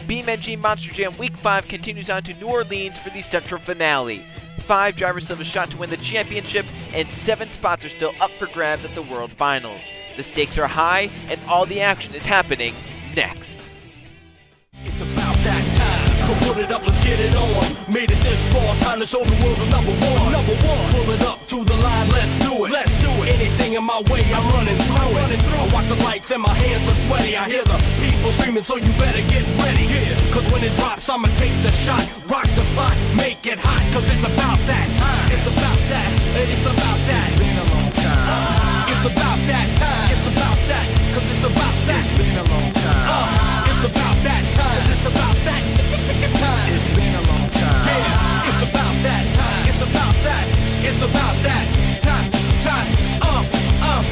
BeamNG Monster Jam Week 5 continues on to New Orleans for the central finale. 5 drivers still have a shot to win the championship, and 7 spots are still up for grabs at the World Finals. The stakes are high, and all the action is happening next. It's about that time, so put it up, let's get it on. Made it this far, time to show the world who's number one. Number one, pull it up to the line, let's do it. Let's do it. Anything in my way, I'm running through it. I watch the lights and my hands are sweaty. I hear the people screaming, so you better get ready. Yeah, cause when it drops, I'ma take the shot, rock the spot, make it hot. Cause it's about that time. It's about that. It's about that. It's been a long time. It's about that time. It's about that. Cause it's about that. It's been a long time. It's about that time. It's about that time. It's been a long time. Yeah, it's about that time. It's about that. It's about that time. It's been a long time.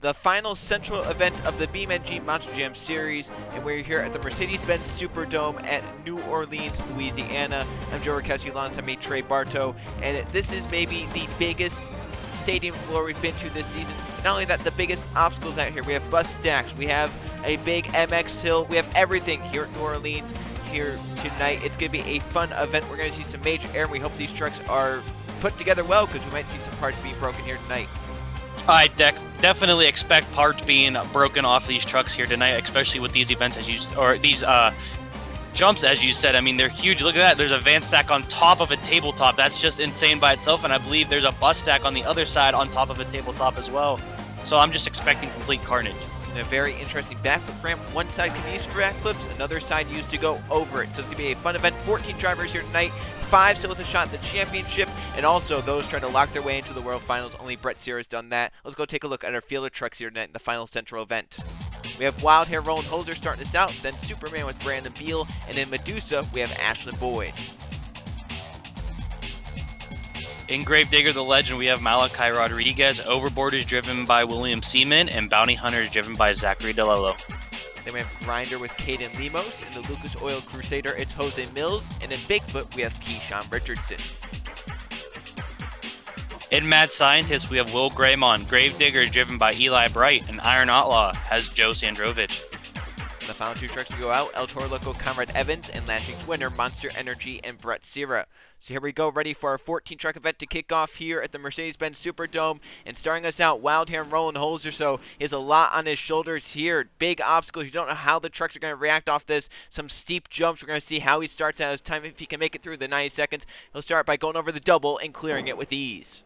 The final central event of the BeamNG Monster Jam series, and we're here at the Mercedes-Benz Superdome at New Orleans, Louisiana. I'm Joe Ricassi, alongside me, Trey Bartow, and this is maybe the biggest stadium floor we've been to this season. Not only that, the biggest obstacles out here. We have bus stacks, we have a big MX hill, we have everything here at New Orleans here tonight. It's going to be a fun event. We're going to see some major air, and we hope these trucks are put together well, because we might see some parts being broken here tonight. I definitely expect parts being broken off these trucks here tonight, especially with these events these jumps, as you said. I mean, they're huge. Look at that. There's a van stack on top of a tabletop. That's just insane by itself, and I believe there's a bus stack on the other side on top of a tabletop as well. So I'm just expecting complete carnage. And a very interesting backflip ramp. One side can be used for backflips, another side used to go over it. So it's going to be a fun event. 14 drivers here tonight. 5 still with a shot at the championship, and also those trying to lock their way into the World Finals. Only Brett Sierra's done that. Let's go take a look at our field of trucks here tonight in the final central event. We have Wild Hair Roland Holzer starting us out, then Superman with Brandon Beal, and in Medusa we have Ashlyn Boyd. In Gravedigger the Legend, we have Malachi Rodriguez. Overboard is driven by William Seaman, and Bounty Hunter is driven by Zachary DeLello. Then we have Grinder with Caden Lemos. In the Lucas Oil Crusader, it's Jose Mills. And in Bigfoot, we have Keyshawn Richardson. In Mad Scientist, we have Will Graymon. Gravedigger is driven by Eli Bright, and Iron Outlaw has Joe Sandrovich. The final 2 trucks to go out, El Toro Loco, Conrad Evans, and last week's winner, Monster Energy and Brett Sierra. So here we go, ready for our 14-truck event to kick off here at the Mercedes-Benz Superdome. And starting us out, Wild Hair and Roland Holzer. So he has a lot on his shoulders here. Big obstacles. You don't know how the trucks are going to react off this. Some steep jumps. We're going to see how he starts out his time. If he can make it through the 90 seconds, he'll start by going over the double and clearing it with ease.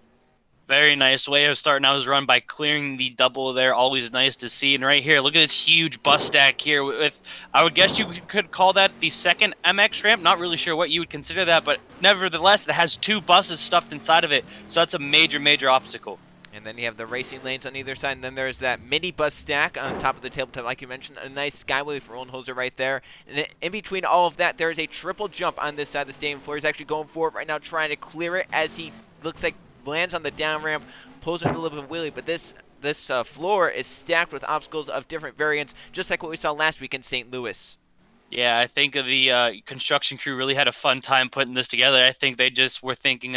Very nice way of starting out his run by clearing the double there. Always nice to see. And right here, look at this huge bus stack here. With, I would guess you could call that the second MX ramp. Not really sure what you would consider that, but nevertheless, it has 2 buses stuffed inside of it. So that's a major, major obstacle. And then you have the racing lanes on either side, and then there's that mini bus stack on top of the tabletop, like you mentioned. A nice skyway for Roland Holzer right there. And in between all of that, there is a triple jump on this side of the stadium floor. He's actually going forward right now, trying to clear it as he looks like lands on the down ramp, pulls into a little bit of wheelie, but this floor is stacked with obstacles of different variants, just like what we saw last week in St. Louis. Yeah, I think the construction crew really had a fun time putting this together. I think they just were thinking,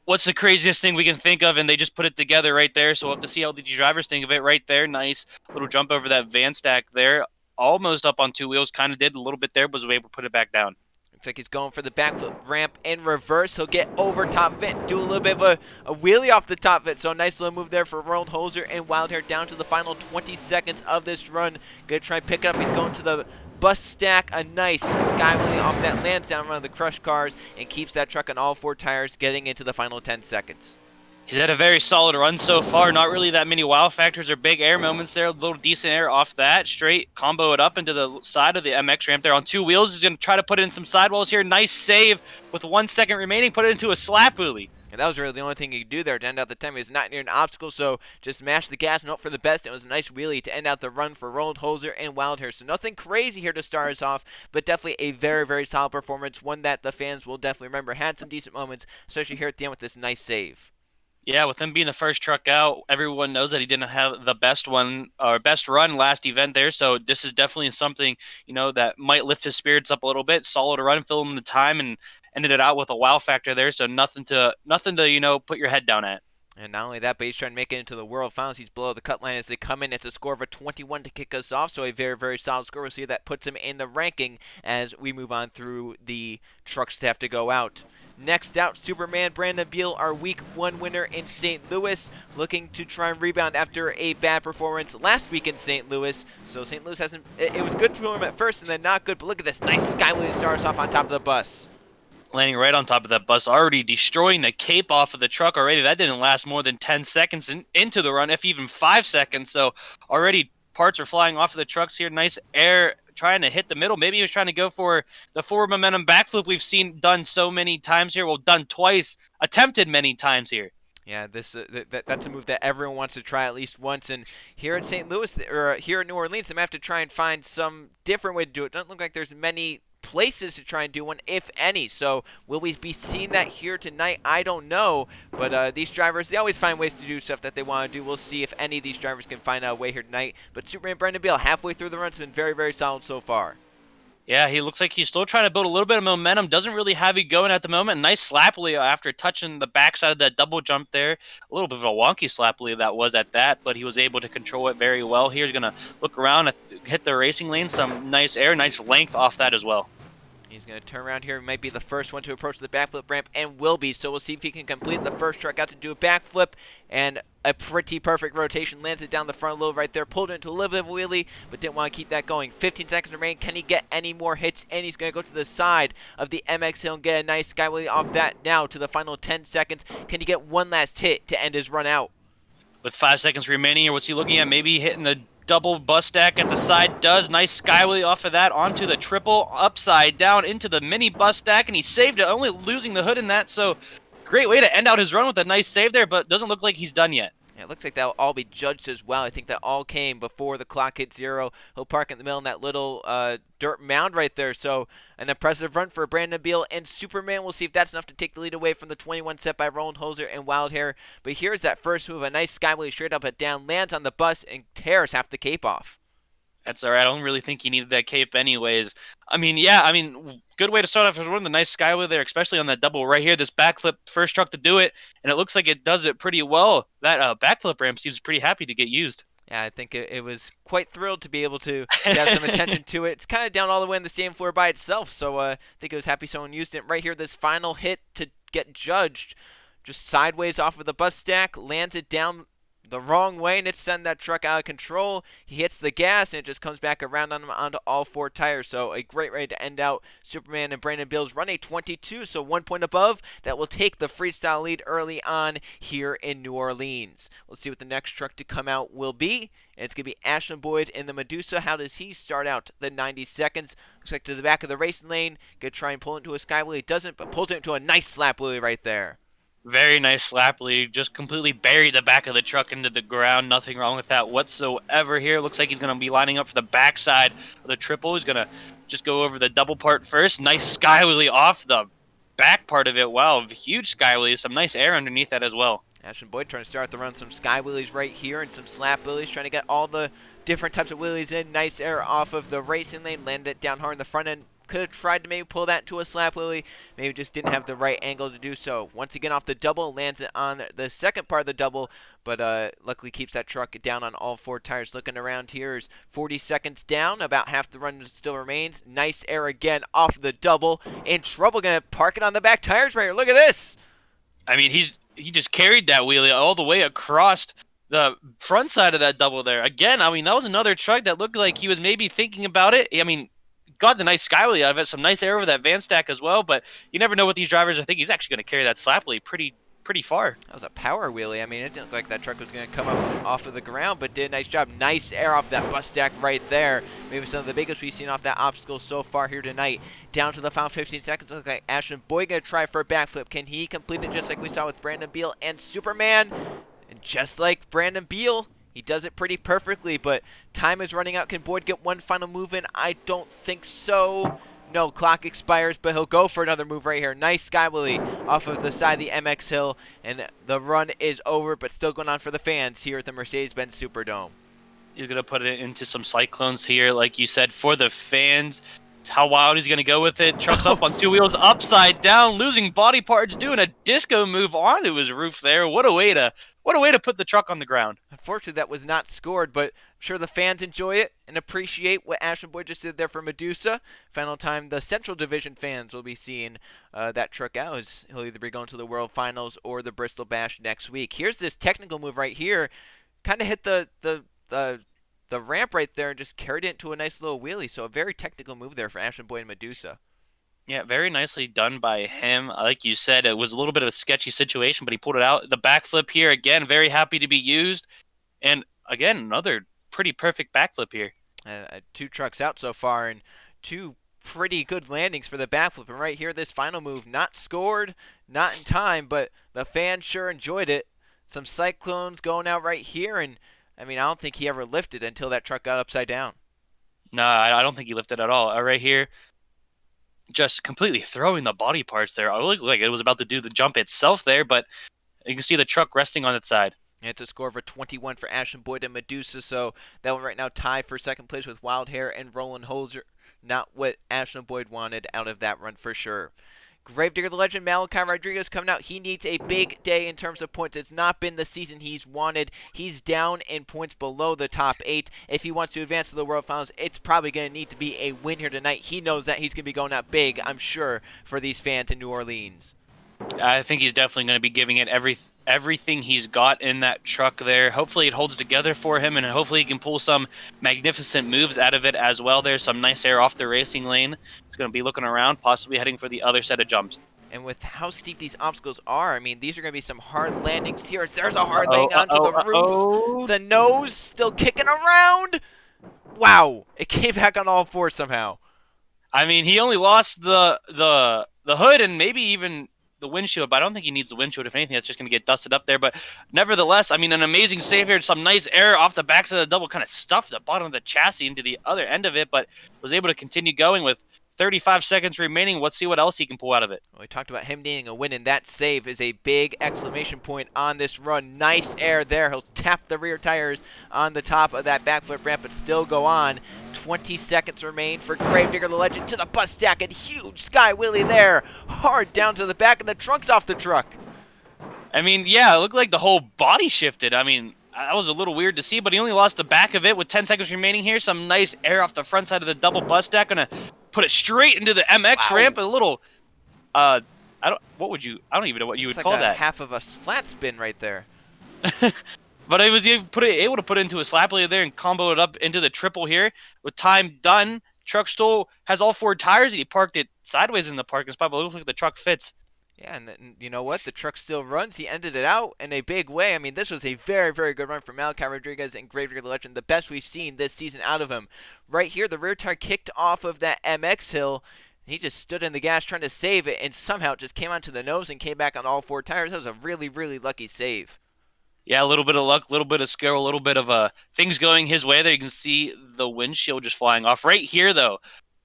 what's the craziest thing we can think of, and they just put it together right there. So we'll have to see how the drivers think of it right there. Nice little jump over that van stack there, almost up on 2 wheels, kind of did a little bit there, but was able to put it back down. Looks like he's going for the backflip ramp in reverse. He'll get over top of it, do a little bit of a wheelie off the top of it. So a nice little move there for Roland Holzer and Wild Hair down to the final 20 seconds of this run. Gonna try and pick it up. He's going to the bus stack. A nice sky wheelie off that, lands down around the crushed cars and keeps that truck on all 4 tires, getting into the final 10 seconds. He's had a very solid run so far. Not really that many wow factors or big air moments there. A little decent air off that. Straight combo it up into the side of the MX ramp there on 2 wheels. He's going to try to put it in some sidewalls here. Nice save with 1 second remaining. Put it into a slap wheelie. And that was really the only thing he could do there to end out the time. He was not near an obstacle, so just mash the gas and hope for the best. It was a nice wheelie to end out the run for Roland Holzer and Wild Hair. So nothing crazy here to start us off, but definitely a very, very solid performance. One that the fans will definitely remember. Had some decent moments, especially here at the end with this nice save. Yeah, with him being the first truck out, everyone knows that he didn't have the best one or best run last event there. So this is definitely something, that might lift his spirits up a little bit. Solid run, fill him the time, and ended it out with a wow factor there. So nothing to put your head down at. And not only that, but he's trying to make it into the World Finals. He's below the cut line as they come in. It's a score of a 21 to kick us off, so a very, very solid score. We'll see that puts him in the ranking as we move on through the trucks to have to go out. Next out, Superman Brandon Beal, our Week 1 winner in St. Louis, looking to try and rebound after a bad performance last week in St. Louis. So St. Louis hasn't. It was good for him at first and then not good, but look at this. Nice skyway to start us off on top of the bus. Landing right on top of that bus, already destroying the cape off of the truck already. That didn't last more than 10 seconds into the run, if even 5 seconds. So already parts are flying off of the trucks here. Nice air trying to hit the middle. Maybe he was trying to go for the forward momentum backflip we've seen done so many times here. Well, done twice, attempted many times here. Yeah, that's a move that everyone wants to try at least once. And here at St. Louis, or here in New Orleans, they might have to try and find some different way to do it. Doesn't look like there's many places to try and do one, if any. So will we be seeing that here tonight? I don't know. But these drivers, they always find ways to do stuff that they want to do. We'll see if any of these drivers can find a way here tonight. But Superman Brendan Beal, halfway through the run, has been very, very solid so far. Yeah, he looks like he's still trying to build a little bit of momentum. Doesn't really have it going at the moment. Nice slappily after touching the backside of that double jump there. A little bit of a wonky slappily that was at that, but he was able to control it very well. He's going to look around, hit the racing lane. Some nice air, nice length off that as well. He's going to turn around here. He might be the first one to approach the backflip ramp and will be. So we'll see if he can complete the first truck out to do a backflip. And a pretty perfect rotation. Lands it down the front low right there. Pulled it into a little bit of a wheelie, but didn't want to keep that going. 15 seconds remain. Can he get any more hits? And he's going to go to the side of the MX Hill and get a nice sky wheelie off that now to the final 10 seconds. Can he get one last hit to end his run out? With 5 seconds remaining, or what's he looking at? Maybe hitting the double bus stack at the side. Does nice sky wheelie off of that onto the triple upside down into the mini bus stack, and he saved it, only losing the hood in that. So great way to end out his run with a nice save there, but doesn't look like he's done yet. Yeah, it looks like that'll all be judged as well. I think that all came before the clock hit 0. He'll park in the middle in that little dirt mound right there. So an impressive run for Brandon Beal and Superman. We'll see if that's enough to take the lead away from the 21 set by Roland Hoser and Wildhair. But here's that first move. A nice skyway straight up and down. Lands on the bus and tears half the cape off. That's all right. I don't really think he needed that cape anyways. Good way to start off his run. The nice skyway there, especially on that double right here. This backflip, first truck to do it, and it looks like it does it pretty well. That backflip ramp seems pretty happy to get used. Yeah, I think it was quite thrilled to be able to have some attention to it. It's kind of down all the way on the stadium floor by itself, so I think it was happy someone used it. Right here, this final hit to get judged, just sideways off of the bus stack, lands it down the wrong way, and it sent that truck out of control. He hits the gas, and it just comes back around on him onto all 4 tires. So a great way to end out Superman and Brandon Beal's run, a 22, so 1 point above. That will take the freestyle lead early on here in New Orleans. Let's see what the next truck to come out will be. And it's going to be Ashland Boyd in the Medusa. How does he start out the 90 seconds? Looks like to the back of the racing lane. Going to try and pull into a sky wheelie. He doesn't, but pulls it into a nice slap wheelie right there. Very nice slappily, just completely buried the back of the truck into the ground. Nothing wrong with that whatsoever here. Looks like he's going to be lining up for the backside of the triple. He's going to just go over the double part first. Nice sky wheelie off the back part of it. Wow, huge sky wheelie. Some nice air underneath that as well. Ashton Boyd trying to start the run. Some sky wheelies right here and some slap wheelies. Trying to get all the different types of wheelies in. Nice air off of the racing lane. Landed it down hard in the front end. Could have tried to maybe pull that to a slap wheelie. Maybe just didn't have the right angle to do so. Once again off the double, lands it on the second part of the double, but luckily keeps that truck down on all 4 tires. Looking around here is 40 seconds down. About half the run still remains. Nice air again off the double. In trouble, going to park it on the back tires right here. Look at this. I mean, he just carried that wheelie all the way across the front side of that double there. Again, I mean, that was another truck that looked like he was maybe thinking about it. I mean, got the nice sky wheelie out of it, some nice air over that van stack as well, but you never know what these drivers are thinking. He's actually going to carry that slap wheelie pretty far. That was a power wheelie. I mean, it didn't look like that truck was going to come up off of the ground, but did a nice job. Nice air off that bus stack right there. Maybe some of the biggest we've seen off that obstacle so far here tonight. Down to the final 15 seconds. Looks like Ashton Boyd going to try for a backflip. Can he complete it just like we saw with Brandon Beal and Superman? And just like Brandon Beal, he does it pretty perfectly, but time is running out. Can Boyd get one final move in? I don't think so. No, clock expires, but he'll go for another move right here. Nice sky wheelie off of the side of the MX Hill, and the run is over, but still going on for the fans here at the Mercedes-Benz Superdome. He's going to put it into some cyclones here, like you said, for the fans. How wild he's going to go with it. Truck's up on two wheels, upside down, losing body parts, doing a disco move onto his roof there. What a way to put the truck on the ground. Unfortunately, that was not scored, but I'm sure the fans enjoy it and appreciate what Ashton Boyd just did there for Medusa. Final time the Central Division fans will be seeing that truck out, as he'll either be going to the World Finals or the Bristol Bash next week. Here's this technical move right here. Kind of hit the ramp right there and just carried it into a nice little wheelie. So a very technical move there for Ashton Boyd and Medusa. Yeah, very nicely done by him. Like you said, it was a little bit of a sketchy situation, but he pulled it out. The backflip here, again, very happy to be used. And again, another pretty perfect backflip here. Two trucks out so far, and two pretty good landings for the backflip. And right here, this final move, not scored, not in time, but the fans sure enjoyed it. Some cyclones going out right here, and I mean, I don't think he ever lifted until that truck got upside down. No, I don't think he lifted at all. Right here, just completely throwing the body parts there. It looked like it was about to do the jump itself there, but you can see the truck resting on its side. It's a score of a 21 for Ashton Boyd and Medusa, so that one right now tied for second place with Wild Hair and Roland Holzer. Not what Ashton Boyd wanted out of that run for sure. Gravedigger the Legend, Malachi Rodriguez coming out. He needs a big day in terms of points. It's not been the season he's wanted. He's down in points below the top 8. If he wants to advance to the World Finals, it's probably going to need to be a win here tonight. He knows that he's going to be going out big, I'm sure, for these fans in New Orleans. I think he's definitely going to be giving it everything he's got in that truck there. Hopefully it holds together for him, and hopefully he can pull some magnificent moves out of it as well. There's some nice air off the racing lane. He's going to be looking around, possibly heading for the other set of jumps. And with how steep these obstacles are, I mean, these are going to be some hard landings here. There's a hard landing onto the roof. The nose still kicking around. Wow. It came back on all fours somehow. I mean, he only lost the hood and maybe even the windshield, but I don't think he needs the windshield. If anything, that's just going to get dusted up there. But nevertheless, I mean, an amazing save here. Some nice air off the backside of the double, kind of stuffed the bottom of the chassis into the other end of it, but was able to continue going with 35 seconds remaining. Let's see what else he can pull out of it. Well, we talked about him needing a win, and that save is a big exclamation point on this run. Nice air there. He'll tap the rear tires on the top of that backflip ramp, but still go on. 20 seconds remain for Gravedigger the Legend to the bus stack, and huge sky wheelie there. Hard down to the back, and the trunk's off the truck. I mean, yeah, it looked like the whole body shifted. I mean, that was a little weird to see, but he only lost the back of it with 10 seconds remaining here. Some nice air off the front side of the double bus stack. Gonna put it straight into the MX ramp. A little, I don't even know what you would call that. Half of a flat spin right there. But it was able to put it into a slap wheel there and combo it up into the triple here. With time done, truck still has all four tires, and he parked it sideways in the parking spot, but it looks like the truck fits. Yeah, and then, you know what? The truck still runs. He ended it out in a big way. I mean, this was a very, very good run for Malachi Rodriguez and Gravedigger the Legend. The best we've seen this season out of him. Right here, the rear tire kicked off of that MX hill. He just stood in the gas trying to save it, and somehow it just came onto the nose and came back on all four tires. That was a really, really lucky save. Yeah, a little bit of luck, a little bit of skill, a little bit of things going his way there. You can see the windshield just flying off. Right here, though,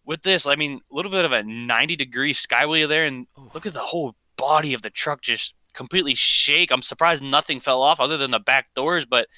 with this, I mean, a little bit of a 90-degree sky wheel there, and look at the whole body of the truck just completely shake. I'm surprised nothing fell off other than the back doors, but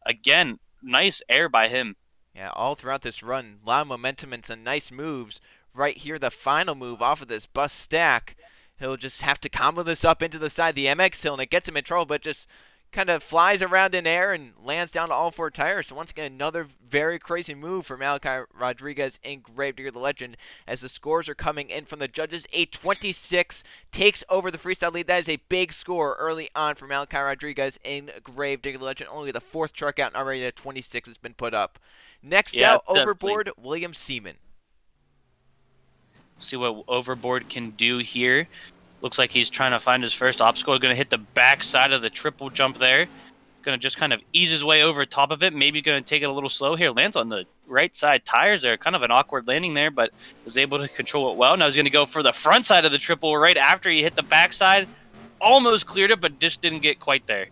again, nice air by him. Yeah, all throughout this run, a lot of momentum and some nice moves. Right here, the final move off of this bus stack. He'll just have to combo this up into the side of the MX hill, and it gets him in trouble, but just kind of flies around in air and lands down to all four tires. So once again, another very crazy move for Malachi Rodriguez and Gravedigger the Legend as the scores are coming in from the judges. A 26 takes over the freestyle lead. That is a big score early on for Malachi Rodriguez and Gravedigger the Legend. Only the fourth truck out, and already a 26 has been put up. Next out, Overboard, William Seaman. See what Overboard can do here. Looks like he's trying to find his first obstacle. Going to hit the back side of the triple jump there. Going to just kind of ease his way over top of it. Maybe going to take it a little slow here. Lands on the right side tires there. Kind of an awkward landing there, but was able to control it well. Now he's going to go for the front side of the triple right after he hit the back side. Almost cleared it, but just didn't get quite there.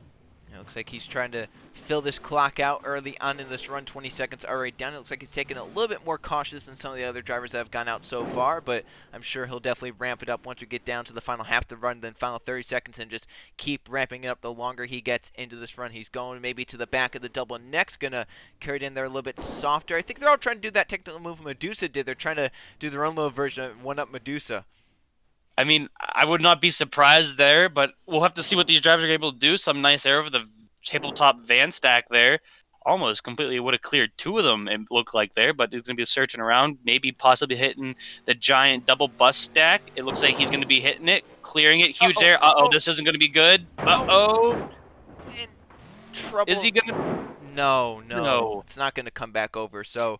Looks like he's trying to fill this clock out early on in this run. 20 seconds already down. It looks like he's taking it a little bit more cautious than some of the other drivers that have gone out so far, but I'm sure he'll definitely ramp it up once we get down to the final half of the run, then final 30 seconds, and just keep ramping it up the longer he gets into this run. He's going maybe to the back of the double next, going to carry it in there a little bit softer. I think they're all trying to do that technical move Medusa did. They're trying to do their own little version of one-up Medusa. I mean, I would not be surprised there, but we'll have to see what these drivers are able to do. Some nice air over the tabletop van stack there. Almost completely would have cleared two of them, it looked like there, but he's going to be searching around, maybe possibly hitting the giant double bus stack. It looks like he's going to be hitting it, clearing it. Huge air. This isn't going to be good. In trouble. Is he going to? No. It's not going to come back over. So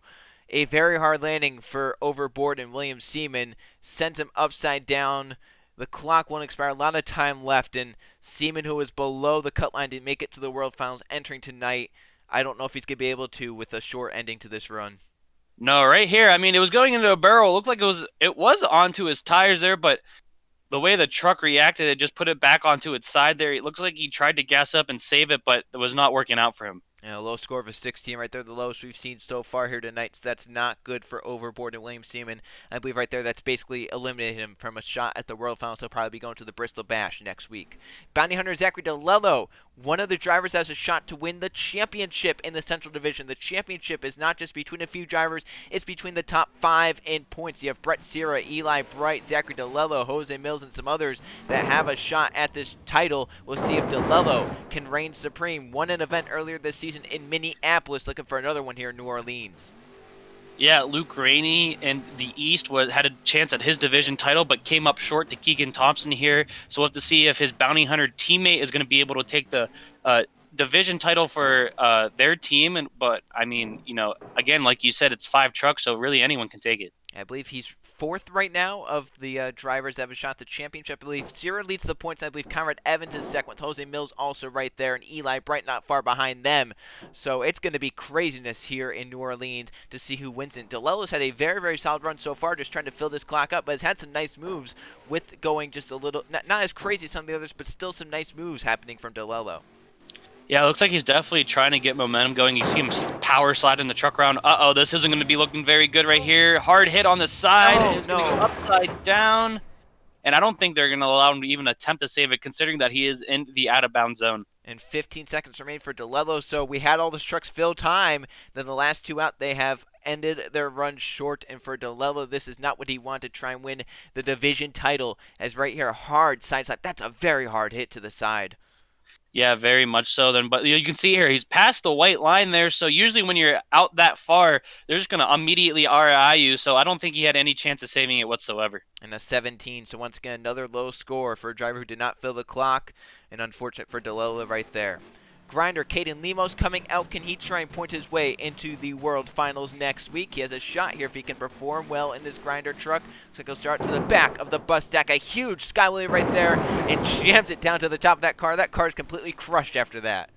a very hard landing for Overboard, and William Seaman sent him upside down. The clock won't expire. A lot of time left, and Seaman, who was below the cut line, didn't make it to the World Finals entering tonight. I don't know if he's going to be able to with a short ending to this run. No, right here. I mean, it was going into a barrel. It looked like it was onto his tires there, but the way the truck reacted, it just put it back onto its side there. It looks like he tried to gas up and save it, but it was not working out for him. And a low score of a 16 right there, the lowest we've seen so far here tonight. So that's not good for Overboard and William Seaman. I believe right there that's basically eliminated him from a shot at the World Finals. He'll probably be going to the Bristol Bash next week. Bounty Hunter Zachary DeLello, one of the drivers, has a shot to win the championship in the Central Division. The championship is not just between a few drivers, it's between the top 5 in points. You have Brett Sierra, Eli Bright, Zachary DeLello, Jose Mills, and some others that have a shot at this title. We'll see if DeLello can reign supreme. Won an event earlier this season in Minneapolis, looking for another one here in New Orleans. Yeah, Luke Rainey in the East had a chance at his division title, but came up short to Keegan Thompson here. So we'll have to see if his Bounty Hunter teammate is going to be able to take the division title for their team. But, I mean, again, like you said, it's 5 trucks, so really anyone can take it. I believe he's 4th right now of the drivers that have a shot at the championship. I believe Sierra leads the points, and I believe Conrad Evans is 2nd, with Jose Mills also right there, and Eli Bright not far behind them. So it's going to be craziness here in New Orleans to see who wins it. DeLello's had a very, very solid run so far, just trying to fill this clock up, but has had some nice moves with going just a little, not as crazy as some of the others, but still some nice moves happening from DeLello. Yeah, it looks like he's definitely trying to get momentum going. You see him power slide in the truck around. This isn't going to be looking very good right here. Hard hit on the side. It's going to go upside down. And I don't think they're going to allow him to even attempt to save it, considering that he is in the out-of-bounds zone. And 15 seconds remain for DeLello, so we had all the trucks fill time. Then the last 2 out, they have ended their run short. And for DeLello, this is not what he wanted to try and win the division title. As right here, hard side slap. That's a very hard hit to the side. Yeah, very much so. But you can see here, he's past the white line there. So usually when you're out that far, they're just going to immediately RI you. So I don't think he had any chance of saving it whatsoever. And a 17. So once again, another low score for a driver who did not fill the clock. And unfortunate for DeLello right there. Grinder Caden Lemos coming out. Can he try and point his way into the World Finals next week? He has a shot here if he can perform well in this Grinder truck. Looks like he'll start to the back of the bus stack. A huge skyway right there, and jams it down to the top of that car. That car is completely crushed after that.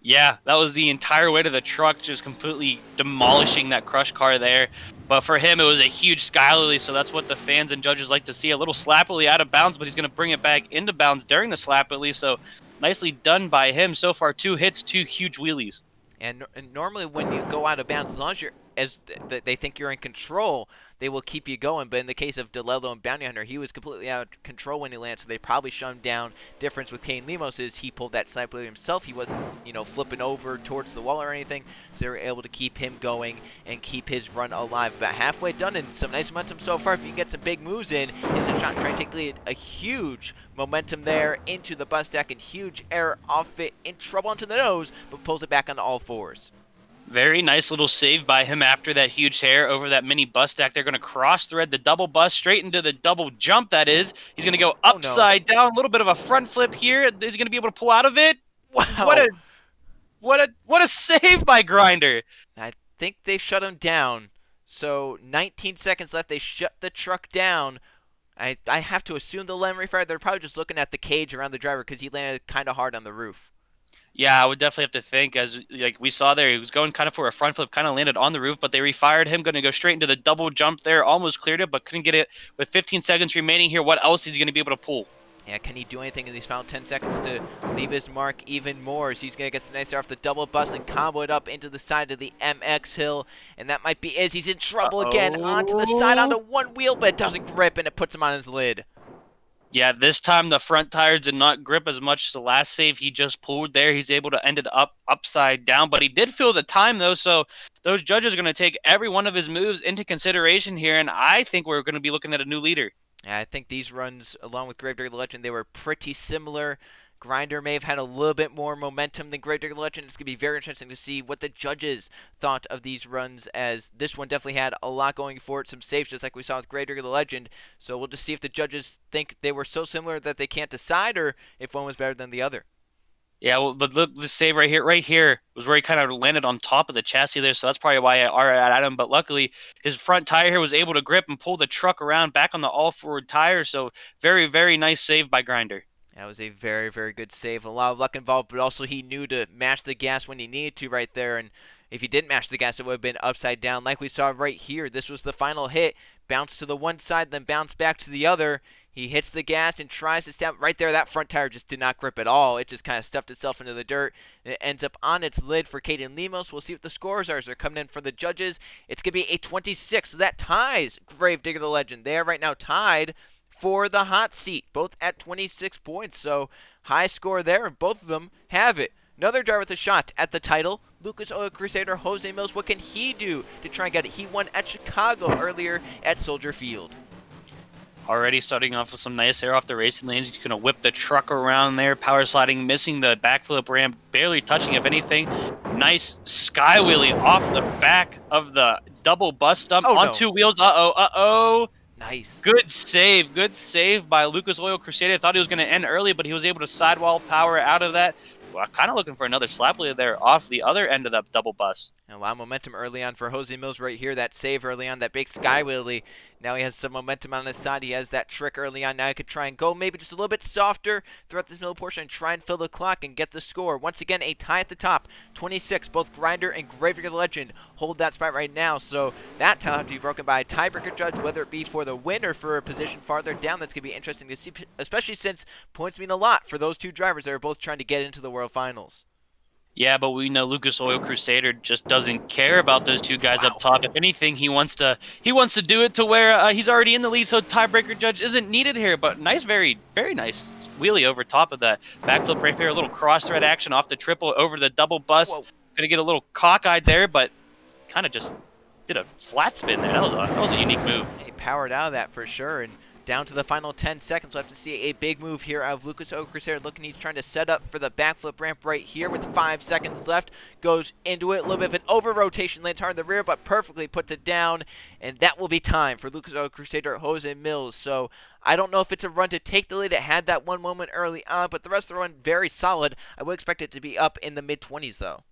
Yeah, that was the entire weight of the truck, just completely demolishing that crushed car there. But for him, it was a huge sky lily, so that's what the fans and judges like to see. A little slap lily out of bounds, but he's going to bring it back into bounds during the slap lily, so nicely done by him. So far, 2 hits, 2 huge wheelies. And normally when you go out of bounds, as long as they think you're in control, they will keep you going. But in the case of DeLello and Bounty Hunter, he was completely out of control when he landed, so they probably shut him down. Difference with Kane Lemos is he pulled that sniper himself. He wasn't, flipping over towards the wall or anything, so they were able to keep him going and keep his run alive. About halfway done, and some nice momentum so far. If you can get some big moves in, he's a shot trying to take a huge momentum there into the bus stack, and huge air off it, in trouble onto the nose, but pulls it back on all 4s. Very nice little save by him after that huge hair over that mini bus stack. They're going to cross thread the double bus straight into the double jump, that is. He's going to go upside down, a little bit of a front flip here. Is he going to be able to pull out of it? Wow. What a save by Grinder. I think they shut him down. So 19 seconds left. They shut the truck down. I have to assume the memory fire. They're probably just looking at the cage around the driver because he landed kind of hard on the roof. Yeah, I would definitely have to think, as like we saw there, he was going kind of for a front flip, kind of landed on the roof, but they refired him, going to go straight into the double jump there, almost cleared it, but couldn't get it with 15 seconds remaining here. What else is he going to be able to pull? Yeah, can he do anything in these final 10 seconds to leave his mark even more? As he's going to get the nice there off the double bus and combo it up into the side of the MX Hill. And that might be as he's in trouble again. Onto the side, onto one wheel, but it doesn't grip, and it puts him on his lid. Yeah, this time the front tires did not grip as much as the last save he just pulled there. He's able to end it up upside down, but he did feel the time, though, so those judges are going to take every one of his moves into consideration here, and I think we're going to be looking at a new leader. Yeah, I think these runs, along with Gravedigger the Legend, they were pretty similar. Grinder may have had a little bit more momentum than Gravedigger the Legend. It's going to be very interesting to see what the judges thought of these runs, as this one definitely had a lot going for it, some saves just like we saw with Gravedigger the Legend. So we'll just see if the judges think they were so similar that they can't decide, or if one was better than the other. Yeah, well, but look, the save right here was where he kind of landed on top of the chassis there, so that's probably why I are at him. But luckily, his front tire here was able to grip and pull the truck around back on the all-forward tire, so very, very nice save by Grinder. That was a very, very good save. A lot of luck involved, but also he knew to mash the gas when he needed to right there, and if he didn't mash the gas, it would have been upside down like we saw right here. This was the final hit. Bounce to the one side, then bounce back to the other. He hits the gas and tries to stab right there. That front tire just did not grip at all. It just kind of stuffed itself into the dirt. And it ends up on its lid for Caden Lemos. We'll see what the scores are as they're coming in for the judges. It's going to be a 26. So that ties Gravedigger the Legend. They are right now tied for the hot seat, both at 26 points. So high score there, and both of them have it. Another driver with a shot at the title, Lucas Oil Crusader Jose Mills. What can he do to try and get it? He won at Chicago earlier at Soldier Field. Already starting off with some nice air off the racing lanes. He's going to whip the truck around there, power sliding, missing the backflip ramp, barely touching, if anything. Nice sky wheelie off the back of the double bus dump on two wheels. Uh-oh. Nice. Good save by Lucas Oil Crusader. I thought he was going to end early, but he was able to sidewall power out of that. Well, kind of looking for another slap wheelie there off the other end of that double bus. And a lot of momentum early on for Jose Mills right here. That save early on, that big sky wheelie. Now he has some momentum on his side. He has that trick early on. Now he could try and go maybe just a little bit softer throughout this middle portion and try and fill the clock and get the score. Once again, a tie at the top, 26. Both Grinder and Gravedigger the Legend hold that spot right now. So that tie will have to be broken by a tiebreaker judge, whether it be for the win or for a position farther down. That's going to be interesting to see, especially since points mean a lot for those two drivers that are both trying to get into the World Finals. Yeah, but we know Lucas Oil Crusader just doesn't care about those two guys up top. If anything, he wants to do it to where he's already in the lead, so tiebreaker judge isn't needed here. But nice, very, very nice wheelie over top of that backflip right there. A little cross thread action off the triple over the double bus. Gonna get a little cockeyed there, but kind of just did a flat spin there. That was a unique move. He powered out of that for sure, and down to the final 10 seconds. We'll have to see a big move here out of Lucas Oil Crusader. Looking, he's trying to set up for the backflip ramp right here with 5 seconds left. Goes into it. A little bit of an over-rotation. Lands hard in the rear, but perfectly puts it down. And that will be time for Lucas Oil Crusader Jose Mills. So I don't know if it's a run to take the lead. It had that one moment early on, but the rest of the run, very solid. I would expect it to be up in the mid-20s, though.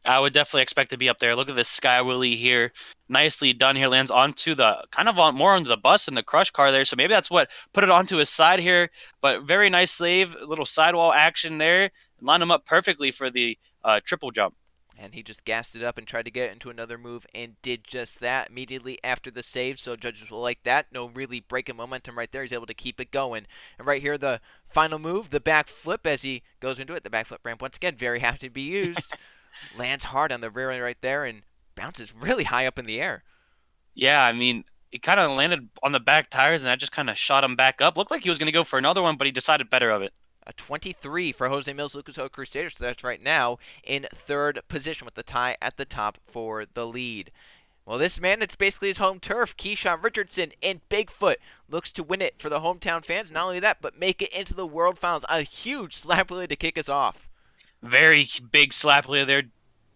I would definitely expect to be up there. Look at this sky wheelie here. Nicely done here. Lands onto the, kind of more onto the bus than the crush car there. So maybe that's what put it onto his side here. But very nice save. A little sidewall action there. Line him up perfectly for the triple jump. And he just gassed it up and tried to get into another move and did just that immediately after the save. So judges will like that. No really breaking momentum right there. He's able to keep it going. And right here, the final move, the back flip as he goes into it. The back flip ramp, once again, very happy to be used. Lands hard on the rear end right there and bounces really high up in the air. Yeah, I mean, he kind of landed on the back tires, and that just kind of shot him back up. Looked like he was going to go for another one, but he decided better of it. A 23 for Jose Mills, Lucas Oil Crusader. So that's right now in third position with the tie at the top for the lead. Well, this man, it's basically his home turf. Keyshawn Richardson in Bigfoot looks to win it for the hometown fans. Not only that, but make it into the World Finals. A huge slap wheelie to kick us off. Very big slap wheelie there,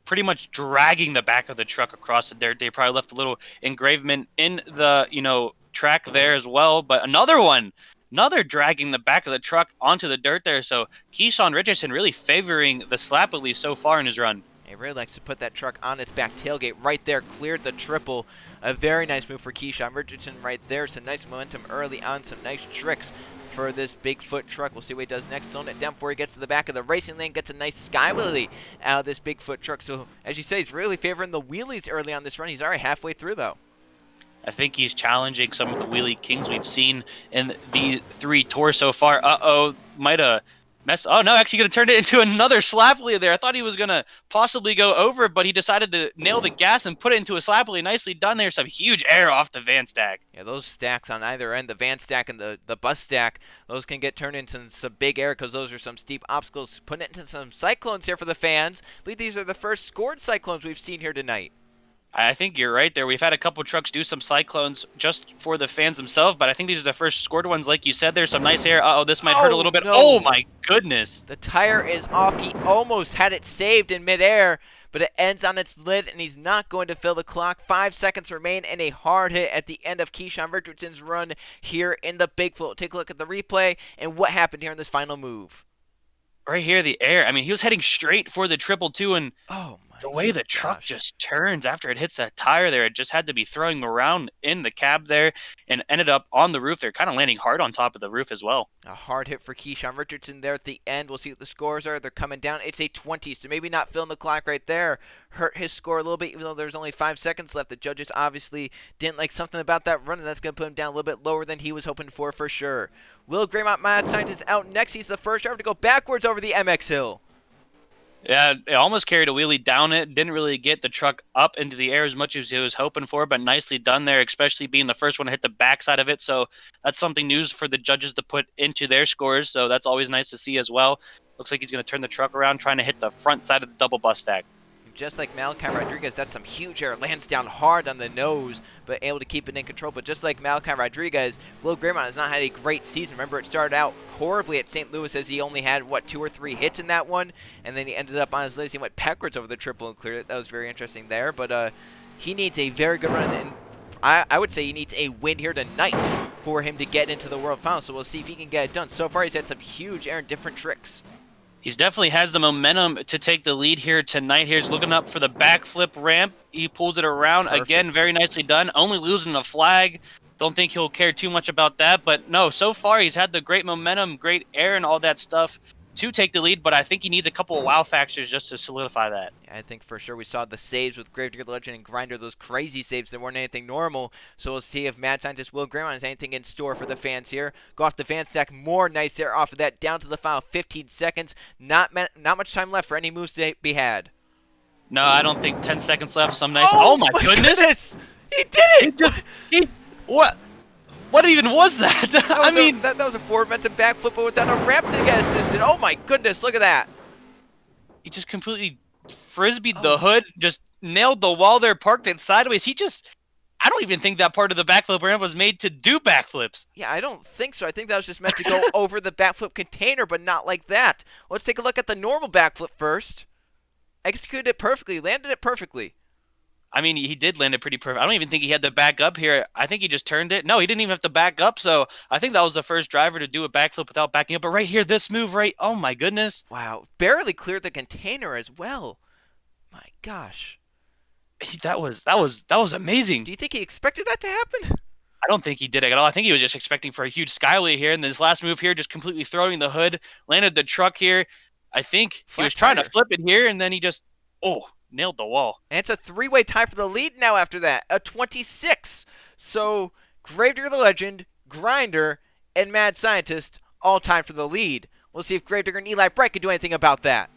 pretty much dragging the back of the truck across the dirt. They probably left a little engravement in the, track there as well. But another dragging the back of the truck onto the dirt there. So Keyshawn Richardson really favoring the slap wheelie so far in his run. He really likes to put that truck on its back tailgate right there. Cleared the triple. A very nice move for Keyshawn Richardson right there. Some nice momentum early on. Some nice tricks for this Bigfoot truck. We'll see what he does next. Zone it down before he gets to the back of the racing lane. Gets a nice sky wheelie out of this Bigfoot truck. So, as you say, he's really favoring the wheelies early on this run. He's already halfway through, though. I think he's challenging some of the wheelie kings we've seen in the 3 tours so far. Uh-oh, might have messed. Oh, no, actually going to turn it into another slap wheel there. I thought he was going to possibly go over, but he decided to nail the gas and put it into a slap wheel. Nicely done there. Some huge air off the van stack. Yeah, those stacks on either end, the van stack and the bus stack, those can get turned into some big air because those are some steep obstacles. Putting it into some cyclones here for the fans. I believe these are the first scored cyclones we've seen here tonight. I think you're right there. We've had a couple trucks do some cyclones just for the fans themselves, but I think these are the first scored ones. Like you said, there's some nice air. Uh-oh, this might hurt a little bit. No. Oh, my goodness. The tire is off. He almost had it saved in midair, but it ends on its lid, and he's not going to fill the clock. 5 seconds remain, and a hard hit at the end of Keyshawn Richardson's run here in the Bigfoot. Take a look at the replay and what happened here in this final move. Right here, the air. I mean, he was heading straight for the 222, and the way the truck gosh. just turns after it hits that tire there, it just had to be throwing around in the cab there and ended up on the roof there, kind of landing hard on top of the roof as well. A hard hit for Keyshawn Richardson there at the end. We'll see what the scores are. They're coming down. It's a 20, so maybe not filling the clock right there. Hurt his score a little bit, even though there's only 5 seconds left. The judges obviously didn't like something about that run, and that's going to put him down a little bit lower than he was hoping for sure. Will Graymont Mad Scientist out next. He's the first driver to go backwards over the MX Hill. Yeah, it almost carried a wheelie down it. Didn't really get the truck up into the air as much as he was hoping for, but nicely done there, especially being the first one to hit the backside of it. So that's something new for the judges to put into their scores. So that's always nice to see as well. Looks like he's going to turn the truck around, trying to hit the front side of the double bus stack. Just like Malachi Rodriguez, that's some huge air. Lands down hard on the nose, but able to keep it in control. But just like Malachi Rodriguez, Will Graymont has not had a great season. Remember, it started out horribly at St. Louis as he only had, 2 or 3 hits in that one. And then he ended up on his list. He went backwards over the triple and cleared it. That was very interesting there. But he needs a very good run. And I would say he needs a win here tonight for him to get into the World Finals. So we'll see if he can get it done. So far, he's had some huge air and different tricks. He's definitely has the momentum to take the lead here tonight. Here's looking up for the backflip ramp. He pulls it around. Perfect. Again, very nicely done. Only losing the flag. Don't think he'll care too much about that. But no, so far he's had the great momentum, great air, and all that stuff to take the lead. But I think he needs a couple of wow factors just to solidify that. Yeah, I think for sure we saw the saves with Gravedigger the Legend and Grinder, those crazy saves that weren't anything normal. So we'll see if Mad Scientist Will Graymont has anything in store for the fans here. Go off the van stack, more nice there off of that, down to the final 15 seconds. Not much time left for any moves to be had. No, I don't think 10 seconds left. Some nice. Oh my goodness! He did it! What? What even was that? I mean, that was a forward momentum backflip, but without a ramp to get assisted. Oh my goodness, look at that. He just completely frisbeed the hood, just nailed the wall there, parked it sideways. I don't even think that part of the backflip ramp was made to do backflips. Yeah, I don't think so. I think that was just meant to go over the backflip container, but not like that. Let's take a look at the normal backflip first. Executed it perfectly, landed it perfectly. I mean, he did land it pretty perfect. I don't even think he had to back up here. I think he just turned it. No, he didn't even have to back up. So I think that was the first driver to do a backflip without backing up. But right here, this move, right? Oh my goodness! Wow, barely cleared the container as well. My gosh, that was amazing. Do you think he expected that to happen? I don't think he did at all. I think he was just expecting for a huge skyway here, and this last move here, just completely throwing the hood, landed the truck here. I think he was trying to flip it here, and then he just nailed the wall. And it's a 3-way tie for the lead now after that, a 26. So Gravedigger the Legend, Grinder, and Mad Scientist all tied for the lead. We'll see if Gravedigger and Eli Bright can do anything about that.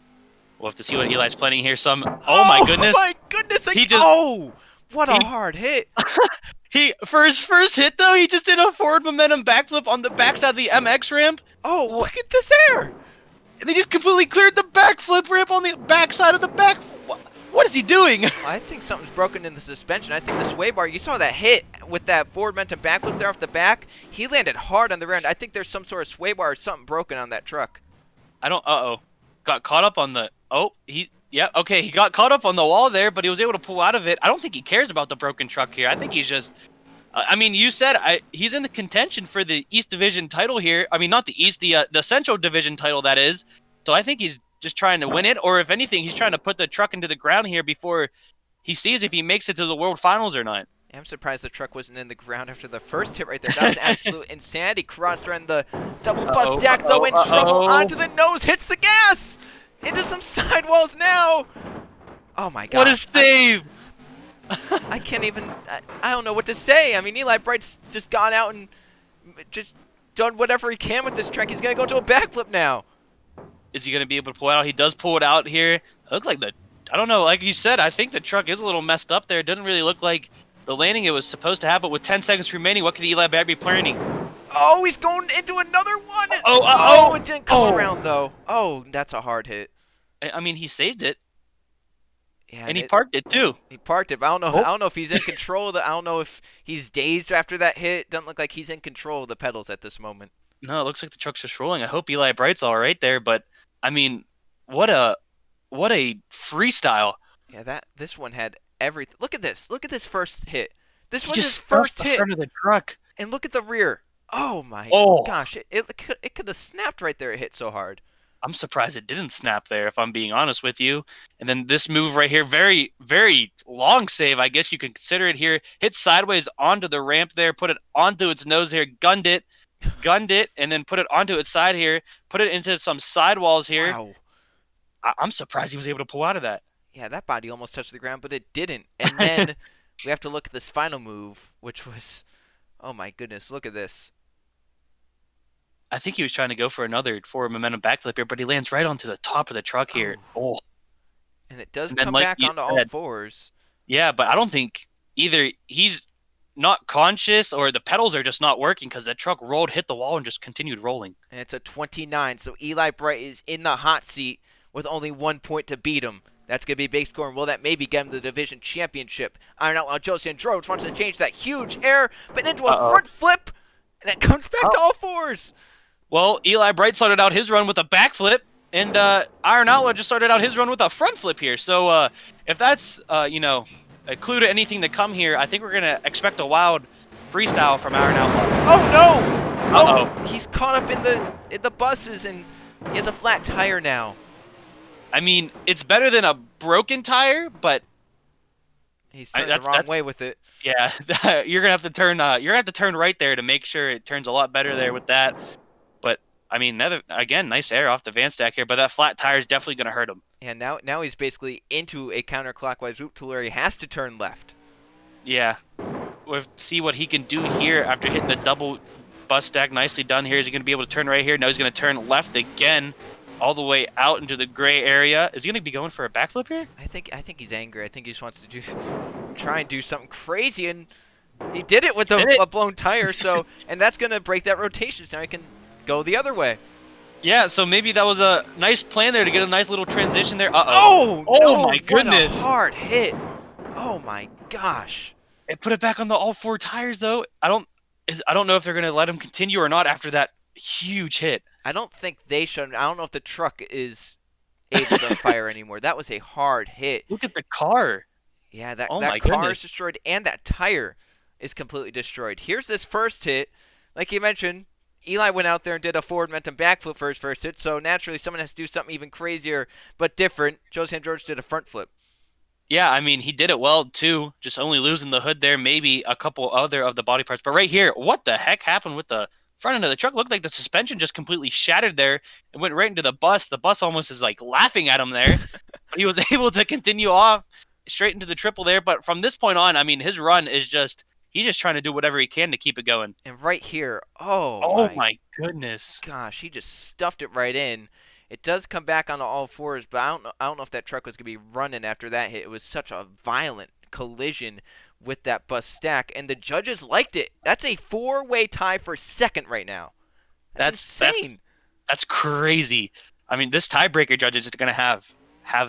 We'll have to see what Eli's planning here. Oh my goodness! Oh my goodness! What a hard hit! For his first hit though, he just did a forward momentum backflip on the backside of the MX ramp. Oh, look at this air! And they just completely cleared the backflip ramp on the backside of the back. What is he doing? I think something's broken in the suspension. I think the sway bar, you saw that hit with that forward momentum backflip there off the back. He landed hard on the rear end. I think there's some sort of sway bar or something broken on that truck. Got caught up on the, he got caught up on the wall there, but he was able to pull out of it. I don't think he cares about the broken truck here. I think he's just, you said he's in the contention for the East Division title here. I mean, not the East, the Central Division title, that is. So I think he's just trying to win it, or if anything, he's trying to put the truck into the ground here before he sees if he makes it to the World Finals or not. I'm surprised the truck wasn't in the ground after the first hit right there. That was absolute insanity. Crossed around the double bus stack, though, in trouble. Onto the nose, hits the gas! Into some sidewalls now! Oh my god. What a save! I can't even. I don't know what to say. I mean, Eli Bright's just gone out and just done whatever he can with this truck. He's gonna go to a backflip now. Is he going to be able to pull it out? He does pull it out here. It looked like I don't know, like you said, I think the truck is a little messed up there. It doesn't really look like the landing it was supposed to have, but with 10 seconds remaining, what could Eli Bright be planning? Oh, he's going into another one. Oh, it didn't come around though. Oh, that's a hard hit. I mean, he saved it. Yeah, and he parked it too. He parked it. But I don't know. I don't know if he's in control of I don't know if he's dazed after that hit. Doesn't look like he's in control of the pedals at this moment. No, it looks like the truck's just rolling. I hope Eli Bright's all right there, but I mean, what a freestyle. Yeah, this one had everything. Look at this. Look at this first hit. This was just his first hit. The front of the truck. And look at the rear. Oh my gosh! It could have snapped right there. It hit so hard. I'm surprised it didn't snap there, if I'm being honest with you. And then this move right here, very, very long save, I guess you can consider it here. Hit sideways onto the ramp there, put it onto its nose here, gunned it, and then put it onto its side here, put it into some sidewalls here. Wow. I'm surprised he was able to pull out of that. Yeah, that body almost touched the ground, but it didn't. And then we have to look at this final move, which was, oh my goodness, look at this. I think he was trying to go for another forward momentum backflip here, but he lands right onto the top of the truck here. Oh. And it does come back onto all fours. Yeah, but I don't think either he's not conscious or the pedals are just not working because that truck rolled, hit the wall, and just continued rolling. And it's a 29, so Eli Bright is in the hot seat with only 1 point to beat him. That's going to be a big score, and will that maybe get him the division championship? Iron Outlaw Josie Androvich wants to change that huge air, but into a front flip, and it comes back to all fours. Well, Eli Bright started out his run with a backflip, and Iron Outlaw just started out his run with a front flip here. So if that's, a clue to anything to come here, I think we're going to expect a wild freestyle from Iron Outlaw. Oh, no! Oh, he's caught up in the buses, and he has a flat tire now. I mean, it's better than a broken tire, but he's turned the wrong way with it. Yeah, you're gonna have to turn. You're gonna have to turn right there to make sure it turns a lot better there with that. But I mean, again, nice air off the van stack here, but that flat tire is definitely gonna hurt him. And now he's basically into a counterclockwise loop to where he has to turn left. Yeah, we'll see what he can do here after hitting the double bus stack. Nicely done here. Is he gonna be able to turn right here? Now he's gonna turn left again, all the way out into the gray area. Is he gonna be going for a backflip here? I think he's angry. I think he just wants to try and do something crazy, and he did it with a blown tire. So and that's gonna break that rotation. So now he can go the other way. Yeah, so maybe that was a nice plan there to get a nice little transition there. Oh no, my goodness! What a hard hit. Oh my gosh! It put it back on the all four tires though. I don't know if they're gonna let him continue or not after that huge hit. I don't think they should. I don't know if the truck is able to fire anymore. That was a hard hit. Look at the car. Yeah, that car is destroyed, and that tire is completely destroyed. Here's this first hit. Like you mentioned, Eli went out there and did a forward momentum backflip for his first hit, so naturally someone has to do something even crazier but different. Josie Androvich did a front flip. Yeah, I mean, he did it well, too. Just only losing the hood there, maybe a couple other of the body parts. But right here, what the heck happened with the front end of the truck? Looked like the suspension just completely shattered there and went right into the bus. The bus almost is like laughing at him there. But he was able to continue off straight into the triple there. But from this point on, I mean, his run is he's just trying to do whatever he can to keep it going. And right here, oh my goodness. Gosh, he just stuffed it right in. It does come back onto all fours, but I don't know if that truck was going to be running after that hit. It was such a violent collision with that bus stack, and the judges liked it. That's a four-way tie for second right now. That's insane. That's crazy. I mean, this tiebreaker judge is going to have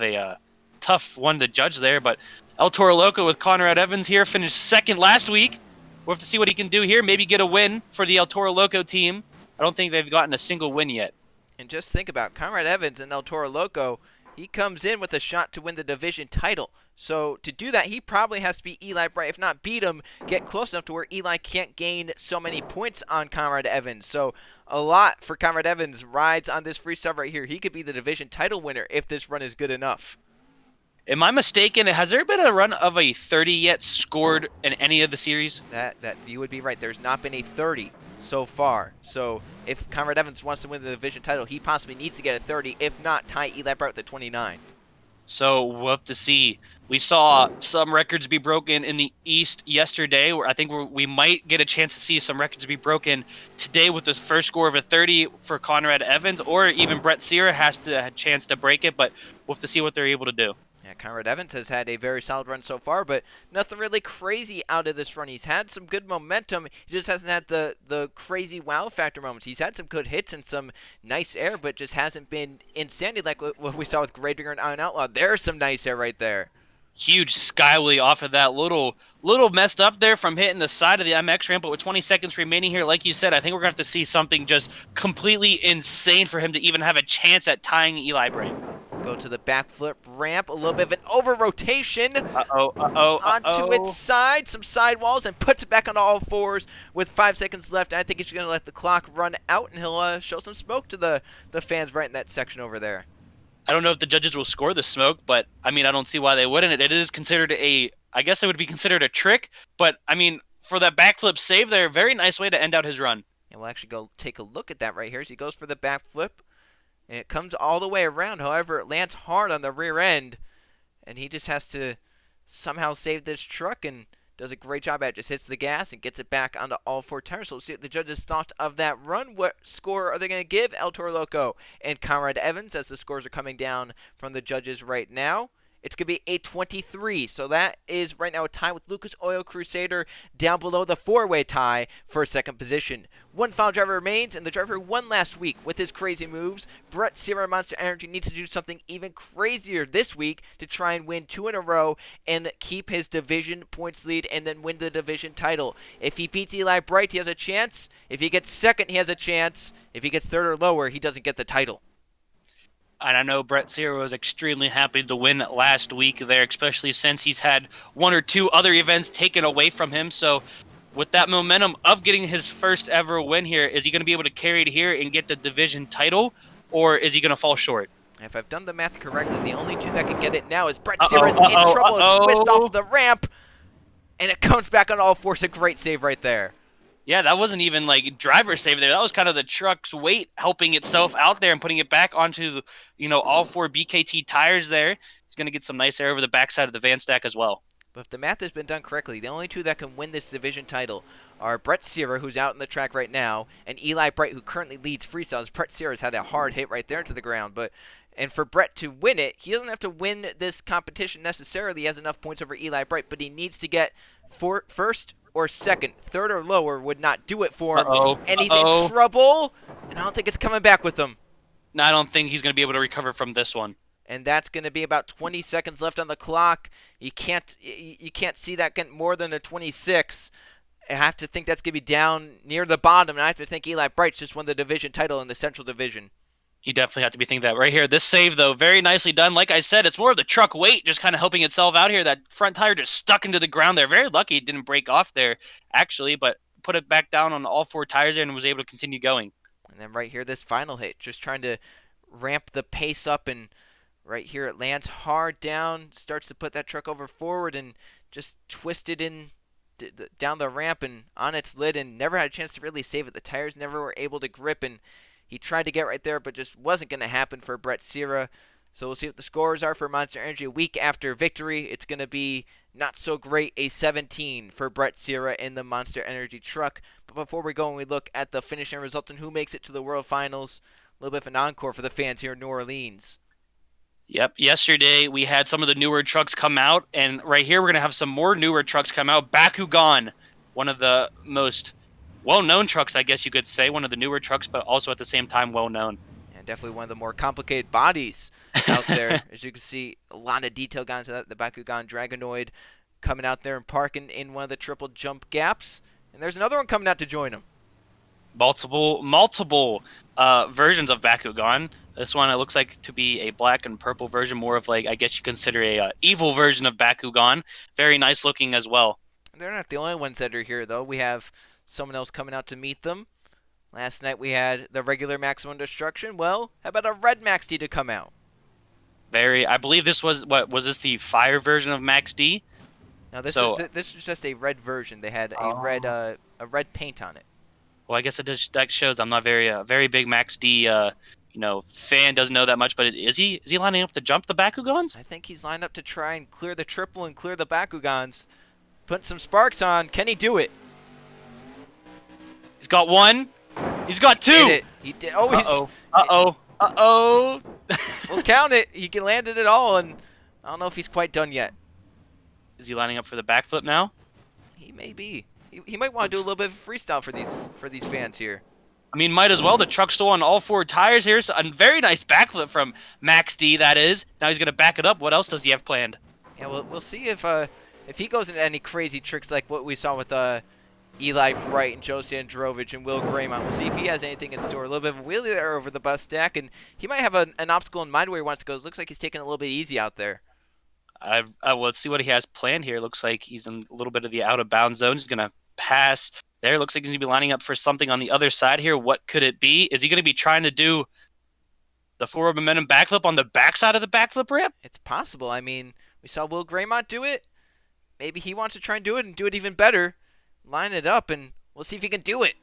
a tough one to judge there, but El Toro Loco with Conrad Evans here finished second last week. We'll have to see what he can do here. Maybe get a win for the El Toro Loco team. I don't think they've gotten a single win yet. And just think about Conrad Evans and El Toro Loco. He comes in with a shot to win the division title. So to do that, he probably has to beat Eli Bright. If not beat him, get close enough to where Eli can't gain so many points on Conrad Evans. So a lot for Conrad Evans rides on this freestyle right here. He could be the division title winner if this run is good enough. Am I mistaken? Has there been a run of a 30 yet scored in any of the series? That you would be right. There's not been a 30 so far. So if Conrad Evans wants to win the division title, he possibly needs to get a 30. If not, tie Eli Bright with a 29. So we'll have to see We saw some records be broken in the East yesterday. Where I think we might get a chance to see some records be broken today with the first score of a 30 for Conrad Evans, or even Brett Sierra has to have a chance to break it, but we'll have to see what they're able to do. Yeah, Conrad Evans has had a very solid run so far, but nothing really crazy out of this run. He's had some good momentum. He just hasn't had the crazy wow factor moments. He's had some good hits and some nice air, but just hasn't been insanity like what we saw with Gravedigger and Iron Outlaw. There's some nice air right there. Huge skyway off of that, little messed up there from hitting the side of the MX ramp, but with 20 seconds remaining here, like you said, I think we're going to have to see something just completely insane for him to even have a chance at tying Eli Bright. Go to the backflip ramp, a little bit of an over rotation onto its side, some sidewalls, and puts it back on all fours with 5 seconds left. I think he's going to let the clock run out, and he'll show some smoke to the fans right in that section over there. I don't know if the judges will score the smoke, but I mean, I don't see why they wouldn't. It is considered I guess it would be considered a trick, but I mean, for that backflip save there, very nice way to end out his run. And we'll actually go take a look at that right here as he goes for the backflip, and it comes all the way around. However, it lands hard on the rear end, and he just has to somehow save this truck and does a great job at it. Just hits the gas and gets it back onto all four tires. So we'll see what the judges thought of that run. What score are they going to give El Toro Loco and Conrad Evans as the scores are coming down from the judges right now? It's going to be 8-23, so that is right now a tie with Lucas Oil Crusader down below the four-way tie for second position. One final driver remains, and the driver who won last week with his crazy moves, Brett Sierra Monster Energy, needs to do something even crazier this week to try and win 2 in a row and keep his division points lead and then win the division title. If he beats Eli Bright, he has a chance. If he gets second, he has a chance. If he gets third or lower, he doesn't get the title. And I know Brett Sierra was extremely happy to win last week there, especially since he's had 1 or 2 other events taken away from him. So with that momentum of getting his first ever win here, is he going to be able to carry it here and get the division title, or is he going to fall short? If I've done the math correctly, the only 2 that can get it now is Brett Sierra's in trouble. A twist off the ramp, and it comes back on all fours. A great save right there. Yeah, that wasn't even like driver save there. That was kind of the truck's weight helping itself out there and putting it back onto, all 4 BKT tires there. He's going to get some nice air over the backside of the van stack as well. But if the math has been done correctly, the only 2 that can win this division title are Brett Sierra, who's out in the track right now, and Eli Bright, who currently leads freestyles. Brett Sierra's had a hard hit right there into the ground, and for Brett to win it, he doesn't have to win this competition necessarily. He has enough points over Eli Bright, but he needs to get first or second. Third or lower would not do it for him. And he's in trouble, and I don't think it's coming back with him. No, I don't think he's going to be able to recover from this one. And that's going to be about 20 seconds left on the clock. You can't see that getting more than a 26. I have to think that's going to be down near the bottom, and I have to think Eli Bright's just won the division title in the Central Division. You definitely have to be thinking that right here. This save, though, very nicely done. Like I said, it's more of the truck weight just kind of helping itself out here. That front tire just stuck into the ground there. Very lucky it didn't break off there, actually, but put it back down on all 4 tires there and was able to continue going. And then right here, this final hit, just trying to ramp the pace up, and right here it lands hard down, starts to put that truck over forward and just twisted in down the ramp and on its lid and never had a chance to really save it. The tires never were able to grip, and he tried to get right there, but just wasn't going to happen for Brett Sierra. So we'll see what the scores are for Monster Energy a week after victory. It's going to be not so great, a 17 for Brett Sierra in the Monster Energy truck. But before we go and we look at the finishing results and who makes it to the World Finals, a little bit of an encore for the fans here in New Orleans. Yep, yesterday we had some of the newer trucks come out, and right here we're going to have some more newer trucks come out. Bakugan, one of the most well-known trucks, I guess you could say. One of the newer trucks, but also at the same time well-known. And definitely one of the more complicated bodies out there. As you can see, a lot of detail gone into that. The Bakugan Dragonoid coming out there and parking in one of the triple jump gaps. And there's another one coming out to join him. Multiple versions of Bakugan. This one, it looks like to be a black and purple version, more of like, I guess you consider a evil version of Bakugan. Very nice looking as well. They're not the only ones that are here, though. We have someone else coming out to meet them. Last night we had the regular Maximum Destruction. Well, how about a red Max D to come out? I believe this was this the fire version of Max D? No, this is just a red version. They had a red paint on it. Well, I guess that shows I'm not very big Max D fan doesn't know that much, but is he lining up to jump the Bakugans? I think he's lined up to try and clear the triple and clear the Bakugans. Put some sparks on. Can he do it? He's got one. He's got two. Did it. He did. Oh, Uh-oh. We'll count it. He landed it all, and I don't know if he's quite done yet. Is he lining up for the backflip now? He may be. He might want to do a little bit of freestyle for these fans here. I mean, might as well. The truck's still on all four tires here. So a very nice backflip from Max D, that is. Now he's going to back it up. What else does he have planned? Yeah, we'll see if he goes into any crazy tricks like what we saw with Eli Bright and Joe Sandrovich and Will Graymont. We'll see if he has anything in store. A little bit of a wheelie there over the bus stack, and he might have an obstacle in mind where he wants to go. It looks like he's taking it a little bit easy out there. Well, let's see what he has planned here. Looks like he's in a little bit of the out-of-bounds zone. He's going to pass there. Looks like he's going to be lining up for something on the other side here. What could it be? Is he going to be trying to do the forward momentum backflip on the backside of the backflip ramp? It's possible. I mean, we saw Will Graymont do it. Maybe he wants to try and do it and do it even better. Line it up, and we'll see if he can do it.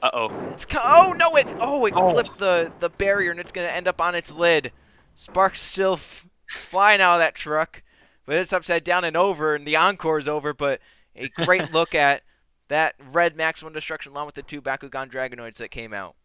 Uh-oh. It clipped the barrier, and it's going to end up on its lid. Sparks still flying out of that truck, but it's upside down and over, and the encore is over, but a great look at that red maximum destruction along with the two Bakugan Dragonoids that came out.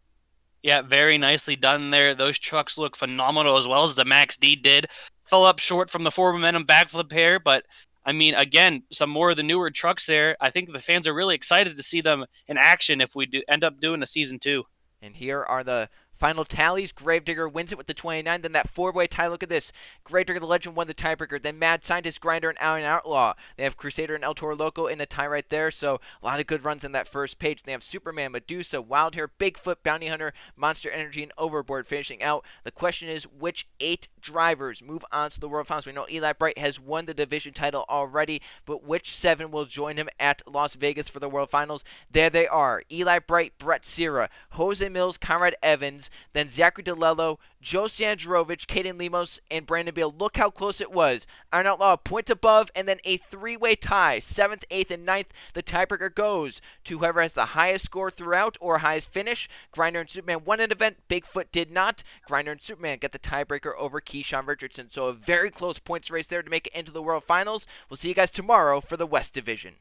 Yeah, very nicely done there. Those trucks look phenomenal as well as the Max D did. Fell up short from the forward momentum backflip here, but I mean, again, some more of the newer trucks there. I think the fans are really excited to see them in action if we do end up doing a Season 2. And here are the final tallies. Gravedigger wins it with the 29. Then that four-way tie. Look at this. Gravedigger, the legend, won the tiebreaker. Then Mad Scientist, Grinder, and Outlaw. They have Crusader and El Toro Loco in a tie right there. So a lot of good runs in that first page. They have Superman, Medusa, Wild Hair, Bigfoot, Bounty Hunter, Monster Energy, and Overboard finishing out. The question is, which 8 drivers move on to the World Finals? We know Eli Bright has won the division title already, but which 7 will join him at Las Vegas for the World Finals? There they are. Eli Bright, Brett Sierra, Jose Mills, Conrad Evans, then Zachary DeLello, Joe Sandrovich, Caden Lemos, and Brandon Beal. Look how close it was. Iron Outlaw a point above, and then a 3-way tie. 7th, 8th, and 9th. The tiebreaker goes to whoever has the highest score throughout or highest finish. Grinder and Superman won an event. Bigfoot did not. Grinder and Superman get the tiebreaker over Keyshawn Richardson. So a very close points race there to make it into the World Finals. We'll see you guys tomorrow for the West Division.